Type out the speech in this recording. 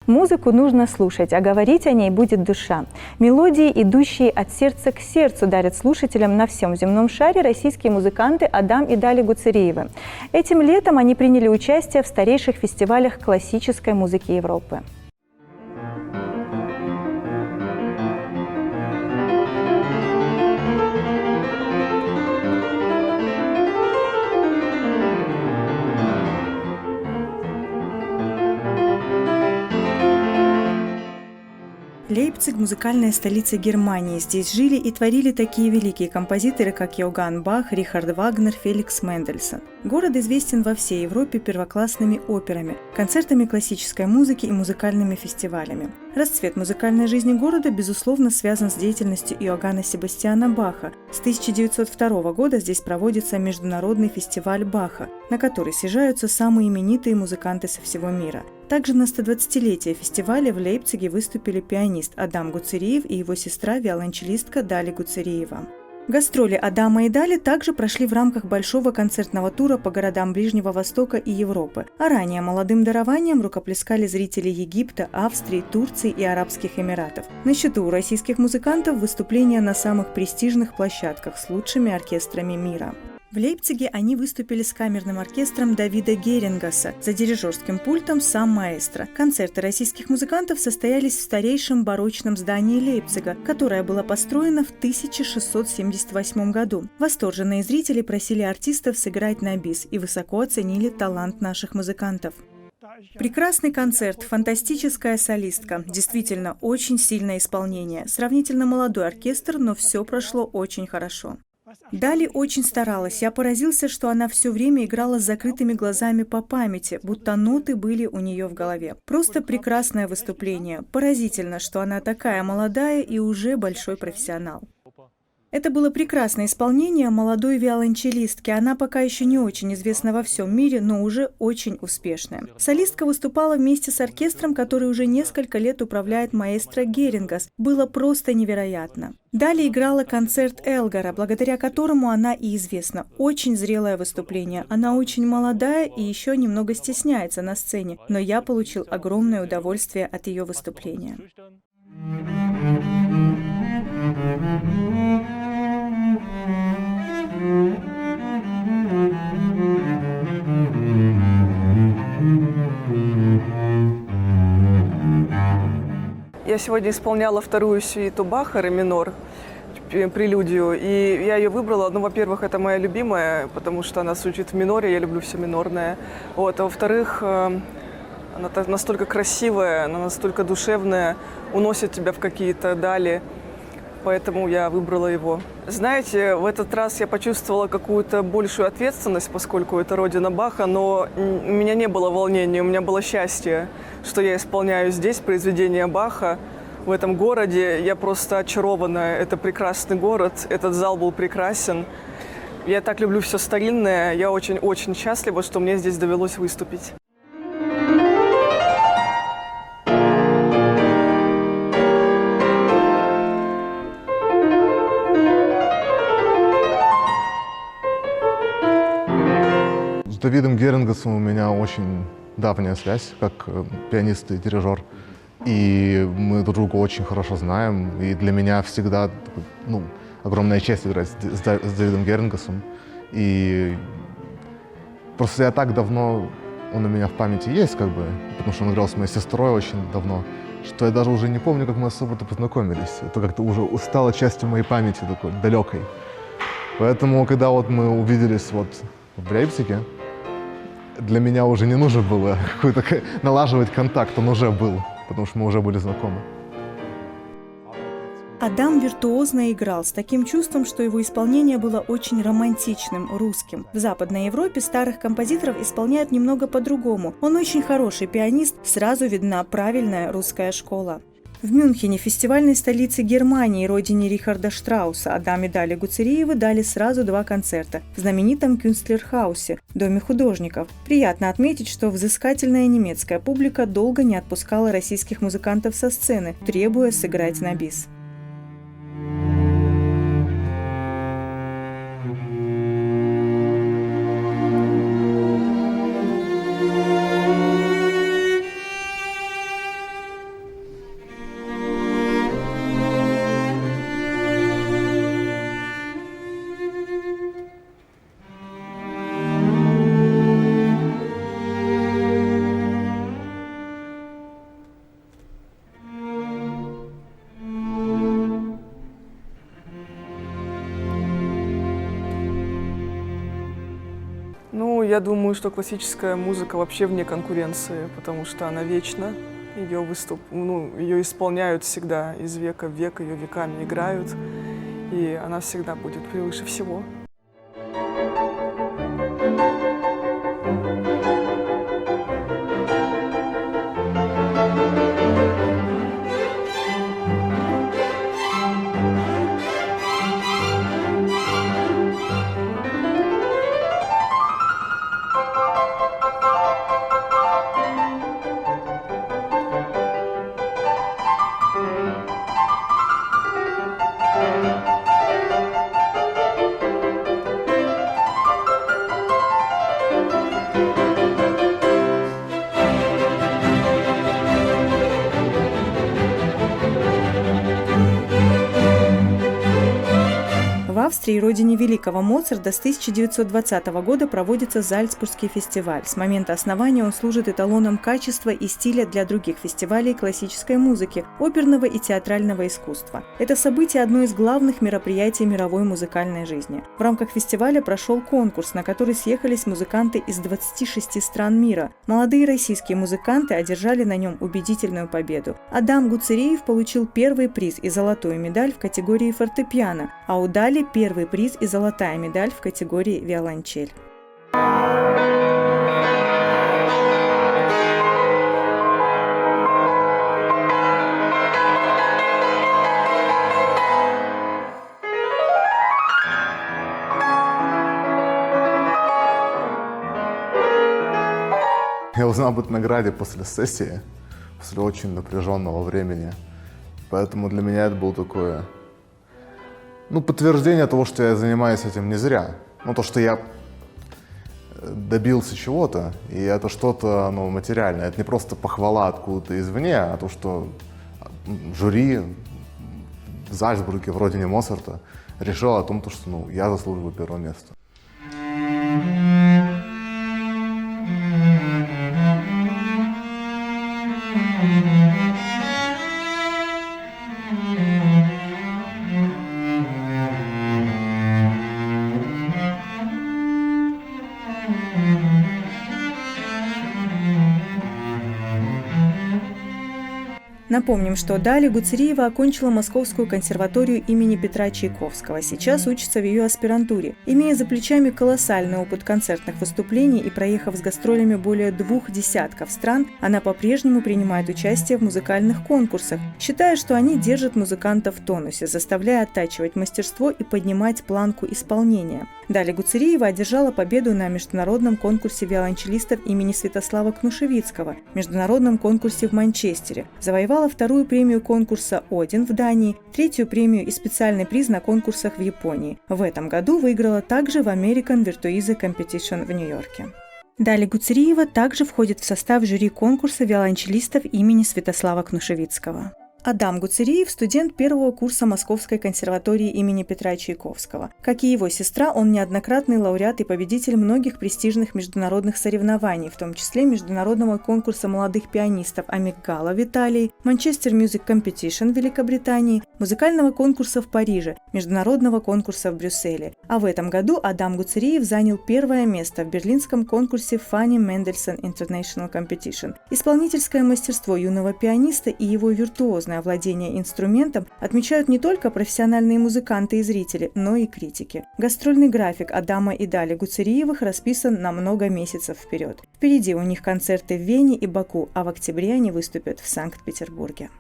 Музыку нужно слушать, а говорить о ней будет душа. Мелодии, идущие от сердца к сердцу, дарят слушателям на всем земном шаре российские музыканты Адам и Дали Гуцериевы. Этим летом они приняли участие в старейших фестивалях классической музыки Европы. Лейпциг – музыкальная столица Германии. Здесь жили и творили такие великие композиторы, как Иоганн Бах, Рихард Вагнер, Феликс Мендельсон. Город известен во всей Европе первоклассными операми, концертами классической музыки и музыкальными фестивалями. Расцвет музыкальной жизни города, безусловно, связан с деятельностью Иоганна Себастьяна Баха. С 1902 года здесь проводится международный фестиваль Баха, на который съезжаются самые именитые музыканты со всего мира. Также на 120-летие фестиваля в Лейпциге выступили пианист Адам Гуцериев и его сестра виолончелистка Дали Гуцериева. Гастроли Адама и Дали также прошли в рамках большого концертного тура по городам Ближнего Востока и Европы, а ранее молодым дарованием рукоплескали зрители Египта, Австрии, Турции и Арабских Эмиратов. На счету у российских музыкантов выступления на самых престижных площадках с лучшими оркестрами мира. В Лейпциге они выступили с камерным оркестром Давида Герингаса, за дирижерским пультом сам маэстро. Концерты российских музыкантов состоялись в старейшем барочном здании Лейпцига, которое было построено в 1678 году. Восторженные зрители просили артистов сыграть на бис и высоко оценили талант наших музыкантов. Прекрасный концерт, фантастическая солистка, действительно очень сильное исполнение, сравнительно молодой оркестр, но все прошло очень хорошо. Дали очень старалась. Я поразился, что она все время играла с закрытыми глазами по памяти, будто ноты были у нее в голове. Просто прекрасное выступление. Поразительно, что она такая молодая и уже большой профессионал. Это было прекрасное исполнение молодой виолончелистки. Она пока еще не очень известна во всем мире, но уже очень успешная. Солистка выступала вместе с оркестром, который уже несколько лет управляет маэстро Герингас. Было просто невероятно. Далее играла концерт Элгара, благодаря которому она и известна. Очень зрелое выступление. Она очень молодая и еще немного стесняется на сцене, но я получил огромное удовольствие от ее выступления. Я сегодня исполняла вторую сюиту Баха «Ре минор», прелюдию, и я ее выбрала. Ну, во-первых, это моя любимая, потому что она звучит в миноре, я люблю все минорное. Вот. А во-вторых, она настолько красивая, она настолько душевная, уносит тебя в какие-то дали, поэтому я выбрала его. Знаете, в этот раз я почувствовала какую-то большую ответственность, поскольку это родина Баха, но у меня не было волнения, у меня было счастье, что я исполняю здесь произведения Баха, в этом городе. Я просто очарована. Это прекрасный город, этот зал был прекрасен. Я так люблю все старинное, я очень-очень счастлива, что мне здесь довелось выступить. С Давидом Герингасом у меня очень давняя связь, как пианист и дирижер. И мы друг друга очень хорошо знаем. И для меня всегда огромная честь играть с Давидом Герингасом. И просто я так давно, он у меня в памяти есть, потому что он играл с моей сестрой очень давно, что я даже уже не помню, как мы особо-то познакомились. Это как-то уже стало частью моей памяти такой далекой. Поэтому, когда мы увиделись в Лейпциге, для меня уже не нужно было какой-то налаживать контакт, он уже был, потому что мы уже были знакомы. Адам виртуозно играл, с таким чувством, что его исполнение было очень романтичным, русским. В Западной Европе старых композиторов исполняют немного по-другому. Он очень хороший пианист, сразу видна правильная русская школа. В Мюнхене, фестивальной столице Германии, родине Рихарда Штрауса, Адам и Дали Гуцериевы дали сразу 2 концерта в знаменитом Кюнстлерхаусе, Доме художников. Приятно отметить, что взыскательная немецкая публика долго не отпускала российских музыкантов со сцены, требуя сыграть на бис. я думаю, что классическая музыка вообще вне конкуренции, потому что она вечна. Ее исполняют всегда из века в век, ее веками играют, и она всегда будет превыше всего. В Австрии, родине великого Моцарта, с 1920 года проводится Зальцбургский фестиваль. С момента основания он служит эталоном качества и стиля для других фестивалей классической музыки, оперного и театрального искусства. Это событие – одно из главных мероприятий мировой музыкальной жизни. В рамках фестиваля прошел конкурс, на который съехались музыканты из 26 стран мира. Молодые российские музыканты одержали на нем убедительную победу. Адам Гуцериев получил первый приз и золотую медаль в категории фортепиано, а у Дали первый приз и золотая медаль в категории виолончель. Я узнал об этой награде после сессии, после очень напряженного времени. Поэтому для меня это было такое, подтверждение того, что я занимаюсь этим не зря. То, что я добился чего-то, и это что-то материальное. Это не просто похвала откуда-то извне, а то, что жюри в Зальцбурге, в родине Моцарта, решило о том, что я заслуживаю первого места. Напомним, что Дали Гуцериева окончила Московскую консерваторию имени Петра Чайковского. Сейчас учится в ее аспирантуре. Имея за плечами колоссальный опыт концертных выступлений и проехав с гастролями более 20 стран, она по-прежнему принимает участие в музыкальных конкурсах, считая, что они держат музыкантов в тонусе, заставляя оттачивать мастерство и поднимать планку исполнения. Дали Гуцериева одержала победу на международном конкурсе виолончелистов имени Святослава Кнушевицкого, международном конкурсе в Манчестере, завоевала вторую премию конкурса «Один» в Дании, третью премию и специальный приз на конкурсах в Японии. В этом году выиграла также в American Virtuoso Competition в Нью-Йорке. Дали Гуцериева также входит в состав жюри конкурса виолончелистов имени Святослава Кнушевицкого. Адам Гуцериев – студент первого курса Московской консерватории имени Петра Чайковского. Как и его сестра, он неоднократный лауреат и победитель многих престижных международных соревнований, в том числе международного конкурса молодых пианистов Амик-Гала в Италии, Manchester Music Competition в Великобритании, музыкального конкурса в Париже, международного конкурса в Брюсселе. А в этом году Адам Гуцериев занял первое место в берлинском конкурсе Fanny Mendelssohn International Competition. Исполнительское мастерство юного пианиста и его виртуозное овладение инструментом отмечают не только профессиональные музыканты и зрители, но и критики. Гастрольный график Адама и Дали Гуцериевых расписан на много месяцев вперед. Впереди у них концерты в Вене и Баку, а в октябре они выступят в Санкт-Петербурге.